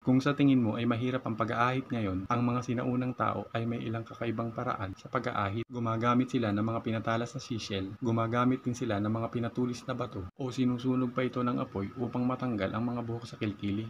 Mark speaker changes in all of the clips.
Speaker 1: Kung sa tingin mo ay mahirap ang pag-aahit ngayon, ang mga sinaunang tao ay may ilang kakaibang paraan sa pag-aahit. Gumagamit sila ng mga pinatalas na sishell, gumagamit din sila ng mga pinatulis na bato, o sinusunog pa ito ng apoy upang matanggal ang mga buhok sa kilikili.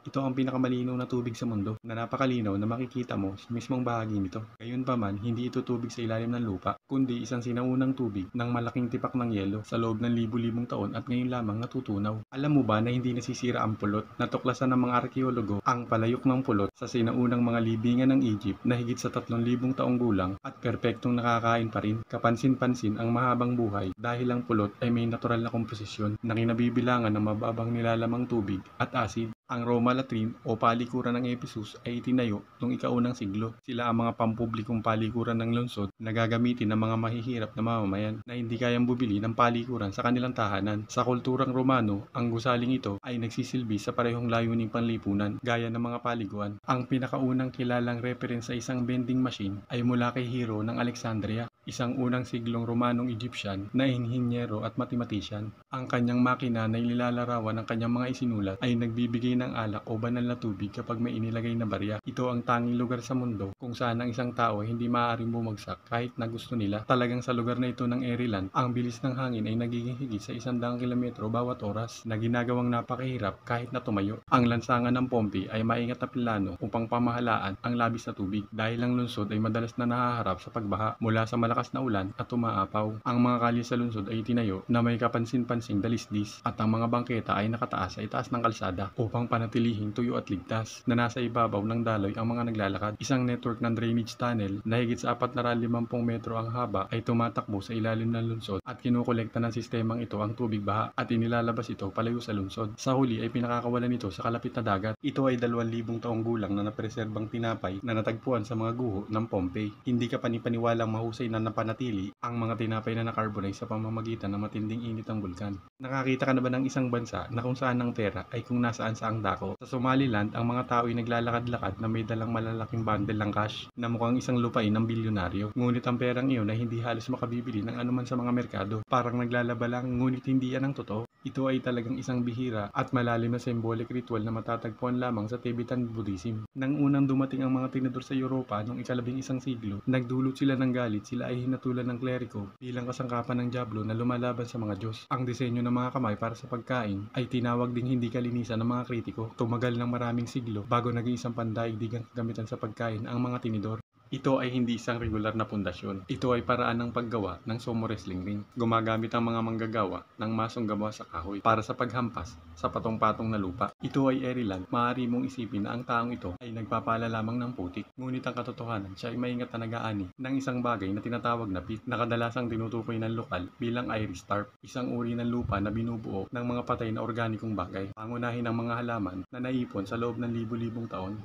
Speaker 1: Ito ang pinakamalinaw na tubig sa mundo na napakalinaw na makikita mo sa mismong bahagi nito. Gayunpaman, hindi ito tubig sa ilalim ng lupa, kundi isang sinaunang tubig ng malaking tipak ng yelo sa loob ng libu-libong taon at ngayon lamang natutunaw. Alam mo ba na hindi nasisira ang pulot? Natuklasan ng mga arkeologo ang palayok ng pulot sa sinaunang mga libingan ng Egypt na higit sa 3,000 taong gulang at perpektong nakakain pa rin. Kapansin-pansin ang mahabang buhay dahil ang pulot ay may natural na komposisyon na kinabibilangan ng mababang nilalamang tubig at asid. Ang Roma Latrine o palikuran ng Ephesus ay itinayo noong ika-unang siglo. Sila ang mga pampublikong palikuran ng lungsod na gagamitin ng mga mahihirap na mamamayan na hindi kayang bumili ng palikuran sa kanilang tahanan. Sa kulturang Romano, ang gusaling ito ay nagsisilbi sa parehong layuning panlipunan gaya ng mga paliguan. Ang pinakaunang kilalang reference sa isang vending machine ay mula kay Hero ng Alexandria, isang unang siglong Romanong Egyptian na inhinyero at matematisyan. Ang kanyang makina na inilalarawan ng kanyang mga isinulat ay nagbibigay ng alak o banal na tubig kapag may inilagay na barya. Ito ang tanging lugar sa mundo kung saan ang isang tao ay hindi maaaring bumagsak kahit na gusto nila. Talagang sa lugar na ito ng Airyland, ang bilis ng hangin ay nagiging higit sa 100 kilometro bawat oras na ginagawang napakahirap kahit na tumayo. Ang lansangan ng Pompeii ay maingat na plano upang pamahalaan ang labis na tubig dahil ang lungsod ay madalas na nahaharap sa pagbaha mula sa malakas na ulan at umaapaw. Ang mga kalye sa lungsod ay tinayo na may kapansin-pansing dalisdis at ang mga bangketa ay nakataas sa itaas ng kalsada upang panatilihing tuyo at ligtas na nasa ibabaw ng daloy ang mga naglalakad. Isang network ng drainage tunnel na higit sa 450 metro ang haba ay tumatakbo sa ilalim ng lungsod at kinukolekta ng sistemang ito ang tubig baha at inilalabas ito palayo sa lungsod. Sa huli ay pinakakawalan ito sa kalapit na dagat. Ito ay 2,000 taong gulang na napreserbang tinapay na natagpuan sa mga guho ng Pompeii. Hindi ka panipaniwalang mahusay na napanatili ang mga tinapay na nakarbonize sa pamamagitan ng matinding init ng bulkan. Nakakita ka na ba ng isang bansa na kung saan ang pera ay kung nasaan sa ang dako? Sa Somaliland, ang mga tao ay naglalakad-lakad na may dalang malalaking bundle ng cash na mukhang isang lupain ng bilyonaryo. Ngunit ang perang iyon ay hindi halos makabibili ng anuman sa mga merkado. Parang naglalaba lang, ngunit hindi yan ang totoo. Ito ay talagang isang bihira at malalim na symbolic ritual na matatagpuan lamang sa Tibetan Buddhism. Nang unang dumating ang mga tinidor sa Europa noong ika-11 siglo, nagdulot sila ng galit. Sila ay hinatulan ng kleriko bilang kasangkapan ng dyablo na lumalaban sa mga Diyos. Ang disenyo ng mga kamay para sa pagkain ay tinawag ding hindi kalinisan ng mga kritiko. Tumagal ng maraming siglo bago naging isang pandaigdigang kagamitan sa pagkain ang mga tinidor. Ito ay hindi isang regular na pundasyon. Ito ay paraan ng paggawa ng sumo wrestling ring. Gumagamit ang mga manggagawa ng masong gawa sa kahoy para sa paghampas sa patong-patong na lupa. Ito ay Airyland. Maaari mong isipin na ang taong ito ay nagpapala lamang ng putik. Ngunit ang katotohanan, siya ay maingat na nag-aani ng isang bagay na tinatawag na pit na kadalasang tinutukoy ng lokal bilang Irish tarp, isang uri ng lupa na binubuo ng mga patay na organikong bagay. Pangunahin ng mga halaman na naipon sa loob ng libu-libong taon.